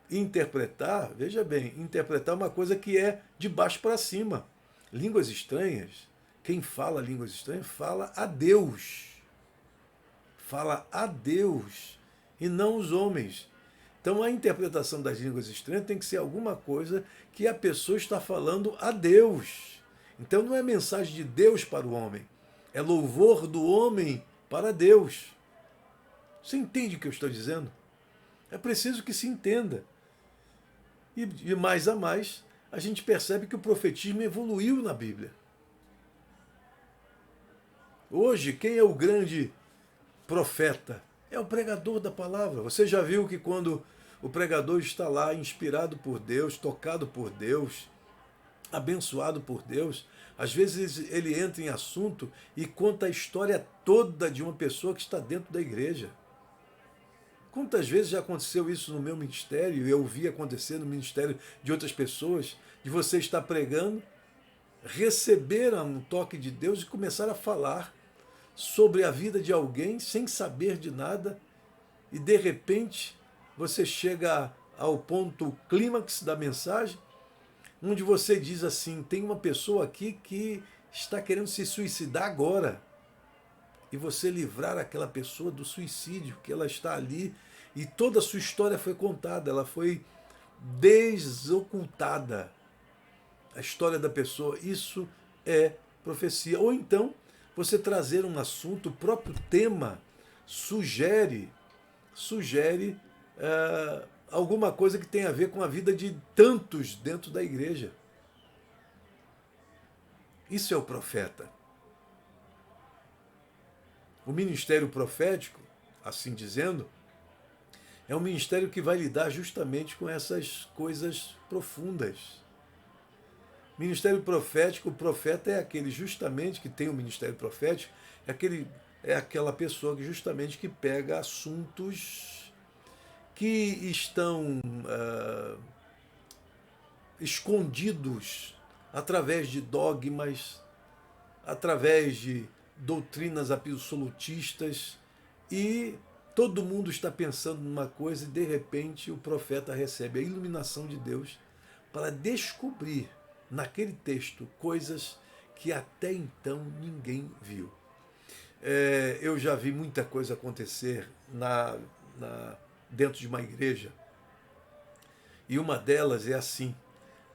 interpretar, veja bem, interpretar uma coisa que é de baixo para cima. Línguas estranhas, quem fala línguas estranhas fala a Deus. Fala a Deus e não os homens. Então a interpretação das línguas estranhas tem que ser alguma coisa que a pessoa está falando a Deus. Então não é mensagem de Deus para o homem, é louvor do homem para Deus. Você entende o que eu estou dizendo? É preciso que se entenda. E de mais a mais, a gente percebe que o profetismo evoluiu na Bíblia. Hoje, quem é o grande profeta? É o pregador da palavra. Você já viu que quando o pregador está lá inspirado por Deus, tocado por Deus, abençoado por Deus, às vezes ele entra em assunto e conta a história toda de uma pessoa que está dentro da igreja. Quantas vezes já aconteceu isso no meu ministério, e eu vi acontecer no ministério de outras pessoas, de você estar pregando, receber um toque de Deus e começar a falar sobre a vida de alguém sem saber de nada, e de repente você chega ao ponto clímax da mensagem, onde você diz assim: tem uma pessoa aqui que está querendo se suicidar agora. E você livrar aquela pessoa do suicídio, que ela está ali e toda a sua história foi contada, ela foi desocultada. A história da pessoa, isso é profecia. Ou então, você trazer um assunto, o próprio tema sugere alguma coisa que tem a ver com a vida de tantos dentro da igreja. Isso é o profeta. O ministério profético, assim dizendo, é um ministério que vai lidar justamente com essas coisas profundas. Ministério profético, o profeta é aquele justamente que tem o ministério profético, é aquela pessoa que justamente que pega assuntos que estão escondidos através de dogmas, através de doutrinas absolutistas, e todo mundo está pensando numa coisa e de repente o profeta recebe a iluminação de Deus para descobrir naquele texto coisas que até então ninguém viu. Eu já vi muita coisa acontecer dentro de uma igreja, e uma delas é assim: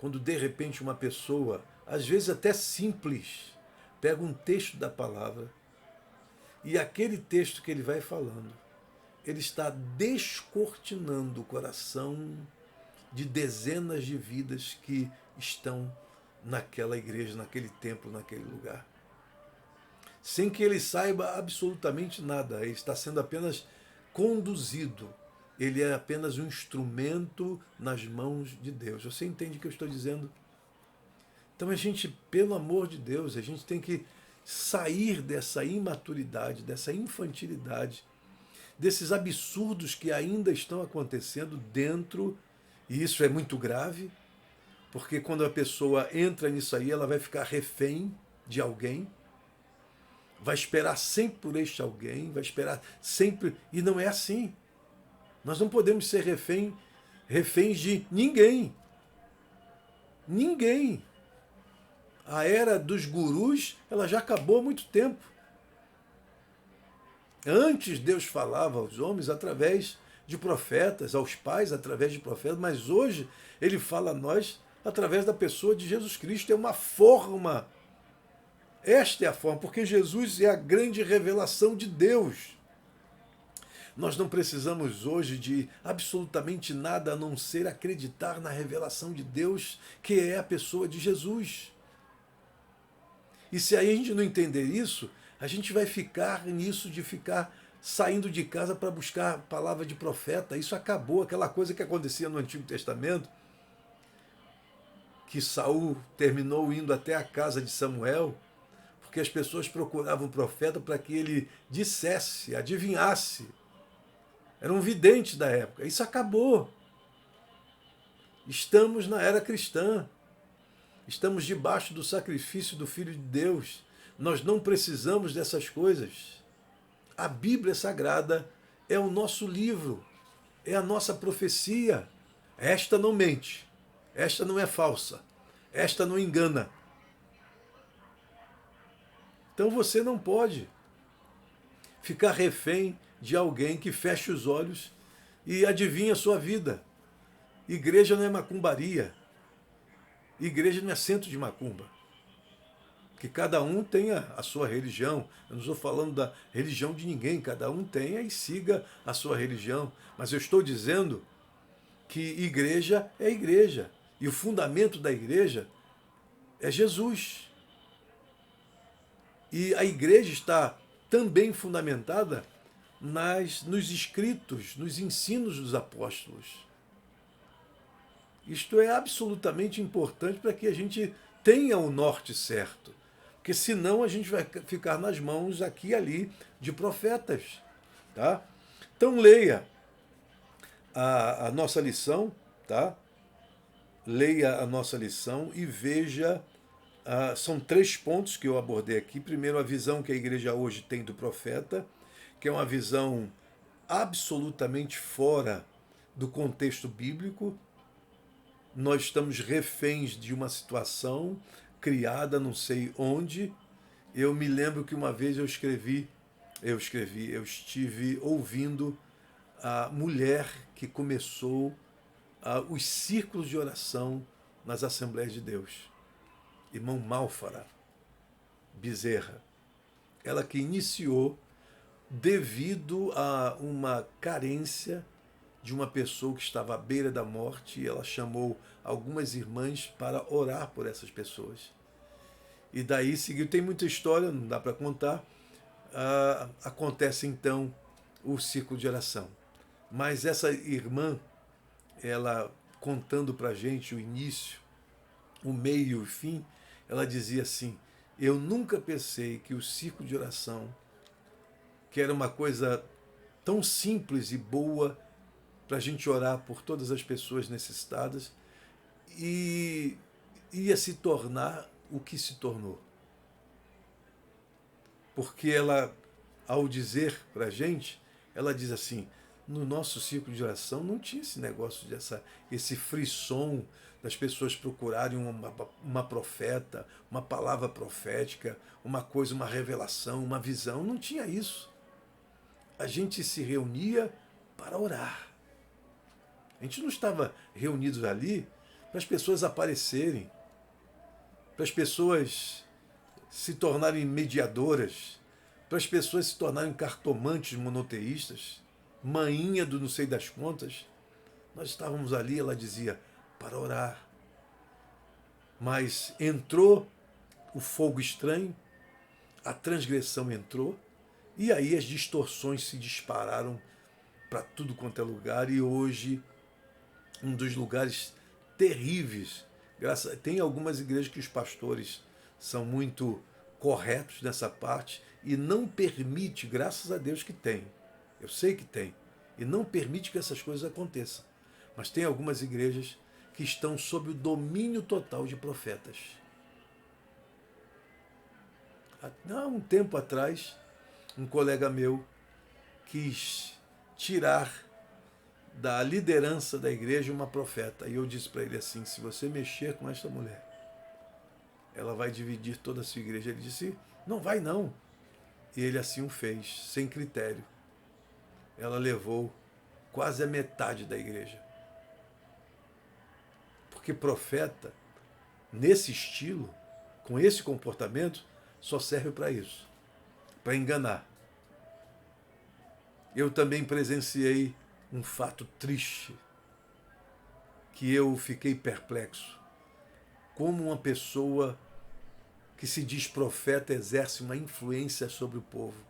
quando de repente uma pessoa, às vezes até simples, pega um texto da palavra, e aquele texto que ele vai falando, ele está descortinando o coração de dezenas de vidas que estão naquela igreja, naquele templo, naquele lugar. Sem que ele saiba absolutamente nada, ele está sendo apenas conduzido. Ele é apenas um instrumento nas mãos de Deus. Você entende o que eu estou dizendo? Então a gente, pelo amor de Deus, a gente tem que sair dessa imaturidade, dessa infantilidade, desses absurdos que ainda estão acontecendo dentro, e isso é muito grave, porque quando a pessoa entra nisso aí, ela vai ficar refém de alguém, vai esperar sempre por este alguém, vai esperar sempre, e não é assim. Nós não podemos ser reféns de ninguém. Ninguém. A era dos gurus, ela já acabou há muito tempo. Antes Deus falava aos homens através de profetas, aos pais através de profetas, mas hoje ele fala a nós através da pessoa de Jesus Cristo. É uma forma. Esta é a forma, porque Jesus é a grande revelação de Deus. Nós não precisamos hoje de absolutamente nada a não ser acreditar na revelação de Deus, que é a pessoa de Jesus. E se aí a gente não entender isso, a gente vai ficar nisso de ficar saindo de casa para buscar palavra de profeta. Isso acabou, aquela coisa que acontecia no Antigo Testamento, que Saul terminou indo até a casa de Samuel, porque as pessoas procuravam o profeta para que ele dissesse, adivinhasse. Era um vidente da época. Isso acabou. Estamos na era cristã. Estamos debaixo do sacrifício do Filho de Deus. Nós não precisamos dessas coisas. A Bíblia Sagrada é o nosso livro, é a nossa profecia. Esta não mente, esta não é falsa, esta não engana. Então você não pode ficar refém de alguém que feche os olhos e adivinha a sua vida. Igreja não é macumbaria. Igreja não é centro de macumba. Que cada um tenha a sua religião. Eu não estou falando da religião de ninguém, cada um tenha e siga a sua religião. Mas eu estou dizendo que igreja é igreja. E o fundamento da igreja é Jesus. E a igreja está também fundamentada nos escritos, nos ensinos dos apóstolos. Isto é absolutamente importante para que a gente tenha o norte certo. Porque senão a gente vai ficar nas mãos aqui e ali de profetas. Tá? Então leia a nossa lição, tá? Leia a nossa lição e veja. São 3 pontos que eu abordei aqui. Primeiro, a visão que a igreja hoje tem do profeta, que é uma visão absolutamente fora do contexto bíblico. Nós estamos reféns de uma situação criada não sei onde. Eu me lembro que uma vez eu estive ouvindo a mulher que começou os círculos de oração nas Assembleias de Deus. Irmão Málfara Bezerra. Ela que iniciou devido a uma carência de uma pessoa que estava à beira da morte, e ela chamou algumas irmãs para orar por essas pessoas. E daí seguiu, tem muita história, não dá para contar. Acontece então o círculo de oração. Mas essa irmã, ela contando para a gente o início, o meio e o fim, ela dizia assim: eu nunca pensei que o círculo de oração, que era uma coisa tão simples e boa para a gente orar por todas as pessoas necessitadas, e ia se tornar o que se tornou. Porque ela, ao dizer para a gente, ela diz assim: no nosso círculo de oração não tinha esse negócio, esse frisson das pessoas procurarem uma profeta, uma palavra profética, uma coisa, uma revelação, uma visão. Não tinha isso. A gente se reunia para orar. A gente não estava reunidos ali para as pessoas aparecerem, para as pessoas se tornarem mediadoras, para as pessoas se tornarem cartomantes monoteístas, mainha do não sei das contas. Nós estávamos ali, ela dizia, para orar. Mas entrou o fogo estranho, a transgressão entrou, e aí as distorções se dispararam para tudo quanto é lugar, e hoje um dos lugares terríveis. Tem algumas igrejas que os pastores são muito corretos nessa parte e não permite, graças a Deus que tem, eu sei que tem, e não permite que essas coisas aconteçam. Mas tem algumas igrejas que estão sob o domínio total de profetas. Há um tempo atrás, um colega meu quis tirar da liderança da igreja uma profeta. E eu disse para ele assim: se você mexer com esta mulher, ela vai dividir toda a sua igreja. Ele disse: não vai não. E ele assim o fez, sem critério. Ela levou quase a metade da igreja. Porque profeta, nesse estilo, com esse comportamento, só serve para isso, para enganar. Eu também presenciei um fato triste, que eu fiquei perplexo. Como uma pessoa que se diz profeta exerce uma influência sobre o povo.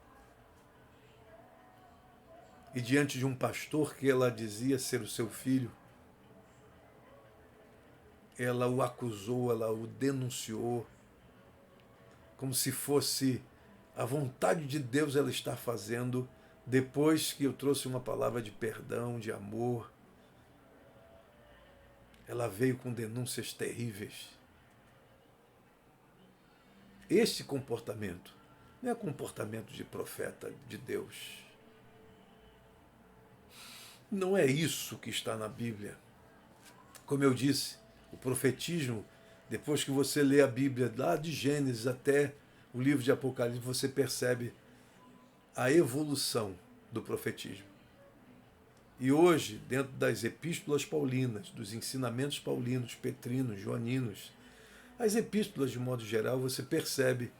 E diante de um pastor que ela dizia ser o seu filho, ela o acusou, ela o denunciou, como se fosse a vontade de Deus ela estar fazendo, depois que eu trouxe uma palavra de perdão, de amor. Ela veio com denúncias terríveis. Este comportamento não é comportamento de profeta de Deus. Não é isso que está na Bíblia. Como eu disse, o profetismo, depois que você lê a Bíblia, lá de Gênesis até o livro de Apocalipse, você percebe a evolução do profetismo. E hoje, dentro das epístolas paulinas, dos ensinamentos paulinos, petrinos, joaninos, as epístolas de modo geral, você percebe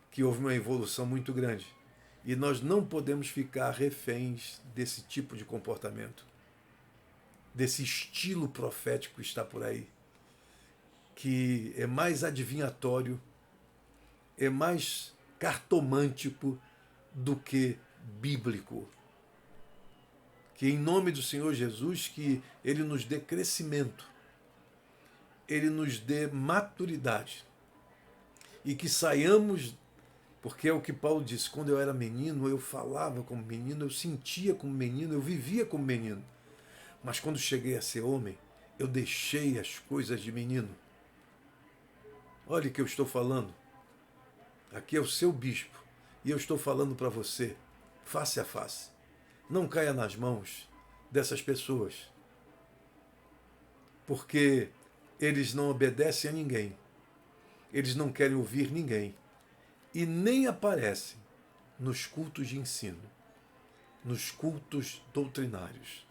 que houve uma evolução muito grande. E nós não podemos ficar reféns desse tipo de comportamento, desse estilo profético que está por aí, que é mais adivinhatório, é mais cartomântico do que bíblico. Que em nome do Senhor Jesus, que Ele nos dê crescimento, Ele nos dê maturidade, e que saiamos, porque é o que Paulo disse, quando eu era menino, eu falava como menino, eu sentia como menino, eu vivia como menino. Mas quando cheguei a ser homem, eu deixei as coisas de menino. Olha o que eu estou falando. Aqui é o seu bispo, e eu estou falando para você, face a face. Não caia nas mãos dessas pessoas, porque eles não obedecem a ninguém, eles não querem ouvir ninguém, e nem aparecem nos cultos de ensino, nos cultos doutrinários,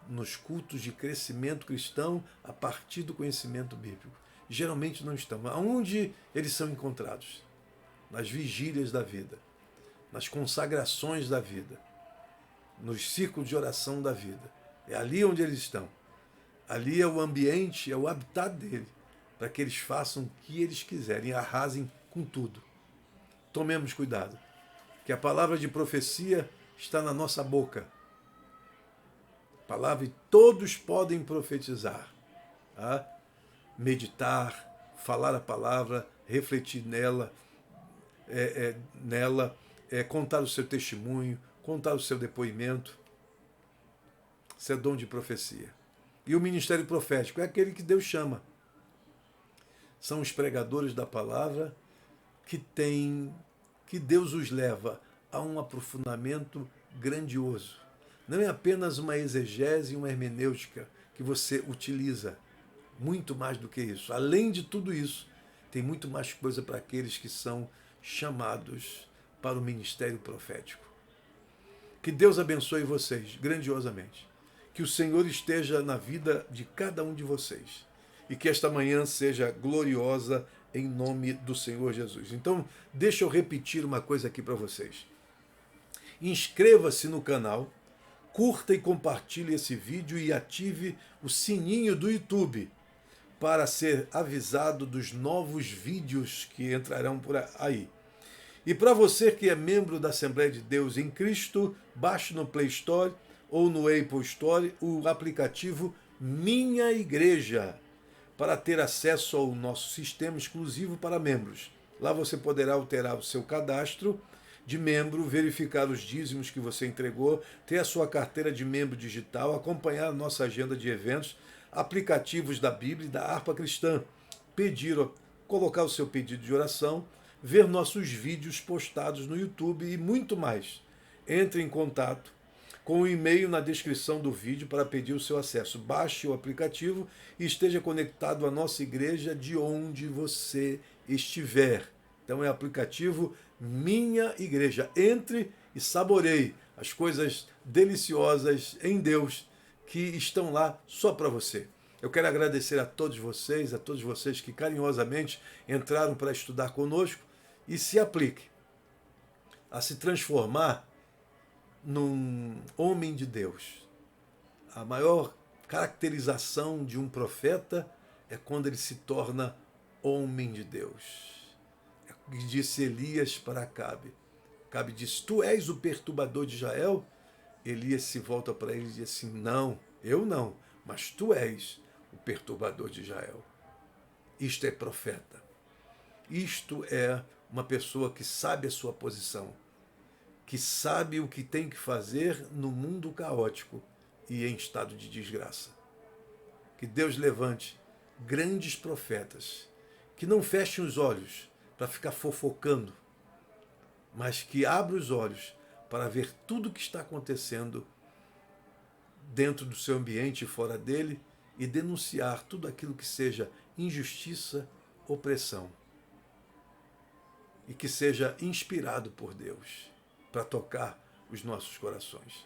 nos cultos de crescimento cristão a partir do conhecimento bíblico. Geralmente não estão. Aonde eles são encontrados? Nas vigílias da vida, nas consagrações da vida, nos círculos de oração da vida. É ali onde eles estão. Ali é o ambiente, é o habitat dele, para que eles façam o que eles quiserem, arrasem com tudo. Tomemos cuidado, que a palavra de profecia está na nossa boca. A palavra, e todos podem profetizar. Tá? Meditar, falar a palavra, refletir nela, contar o seu testemunho, contar o seu depoimento. Isso é dom de profecia. E o ministério profético é aquele que Deus chama. São os pregadores da palavra que Deus os leva a um aprofundamento grandioso. Não é apenas uma exegese e uma hermenêutica que você utiliza. Muito mais do que isso. Além de tudo isso, tem muito mais coisa para aqueles que são chamados para o ministério profético. Que Deus abençoe vocês grandiosamente. Que o Senhor esteja na vida de cada um de vocês. E que esta manhã seja gloriosa em nome do Senhor Jesus. Então, deixa eu repetir uma coisa aqui para vocês. Inscreva-se no canal, curta e compartilhe esse vídeo e ative o sininho do YouTube para ser avisado dos novos vídeos que entrarão por aí. E para você que é membro da Assembleia de Deus em Cristo, baixe no Play Store ou no Apple Store o aplicativo Minha Igreja, para ter acesso ao nosso sistema exclusivo para membros. Lá você poderá alterar o seu cadastro de membro, verificar os dízimos que você entregou, ter a sua carteira de membro digital, acompanhar a nossa agenda de eventos, aplicativos da Bíblia e da Harpa Cristã, colocar o seu pedido de oração, ver nossos vídeos postados no YouTube e muito mais. Entre em contato com o e-mail na descrição do vídeo para pedir o seu acesso. Baixe o aplicativo e esteja conectado à nossa igreja de onde você estiver. Então é o aplicativo Minha Igreja. Entre e saboreie as coisas deliciosas em Deus que estão lá só para você. Eu quero agradecer a todos vocês que carinhosamente entraram para estudar conosco e se aplique a se transformar num homem de Deus. A maior caracterização de um profeta é quando ele se torna homem de Deus. É o que disse Elias para Acabe. Acabe disse, tu és o perturbador de Israel? Elias se volta para ele e diz assim, não, eu não, mas tu és o perturbador de Israel. Isto é profeta. Isto é uma pessoa que sabe a sua posição, que sabe o que tem que fazer no mundo caótico e em estado de desgraça. Que Deus levante grandes profetas, que não fechem os olhos para ficar fofocando, mas que abram os olhos para ver tudo o que está acontecendo dentro do seu ambiente e fora dele e denunciar tudo aquilo que seja injustiça, opressão. e que seja inspirado por Deus para tocar os nossos corações.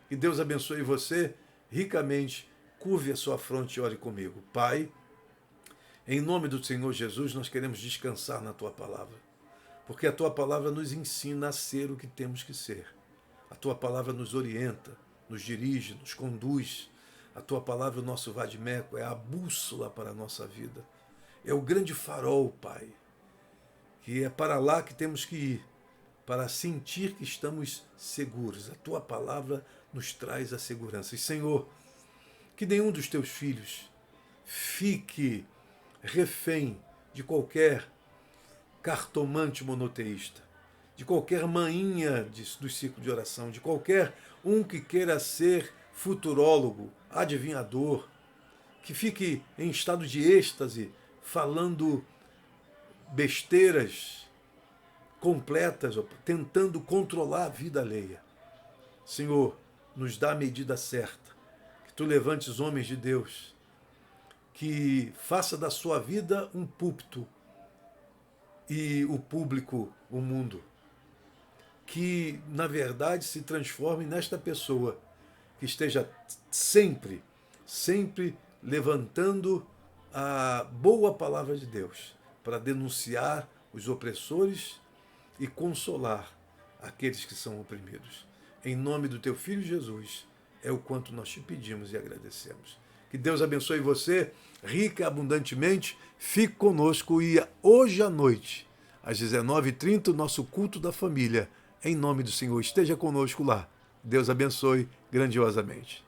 Que Deus abençoe você ricamente. Curve a sua fronte e ore comigo. Pai, em nome do Senhor Jesus, nós queremos descansar na Tua palavra, porque a Tua palavra nos ensina a ser o que temos que ser. A Tua palavra nos orienta, nos dirige, nos conduz. A Tua palavra, o nosso vade-mecum, é a bússola para a nossa vida. É o grande farol, Pai, que é para lá que temos que ir, para sentir que estamos seguros. A Tua palavra nos traz a segurança. E, Senhor, que nenhum dos Teus filhos fique refém de qualquer cartomante monoteísta, de qualquer mainha dos ciclos de oração, de qualquer um que queira ser futurólogo, adivinhador, que fique em estado de êxtase, falando besteiras completas, tentando controlar a vida alheia. Senhor, nos dá a medida certa, que Tu levantes homens de Deus, que faça da sua vida um púlpito e o público, o mundo. Que, na verdade, se transforme nesta pessoa que esteja sempre, sempre levantando a boa palavra de Deus para denunciar os opressores e consolar aqueles que são oprimidos. Em nome do Teu Filho Jesus, é o quanto nós te pedimos e agradecemos. Que Deus abençoe você, rica e abundantemente. Fique conosco e hoje à noite, às 19h30, o nosso culto da família. Em nome do Senhor, esteja conosco lá. Deus abençoe grandiosamente.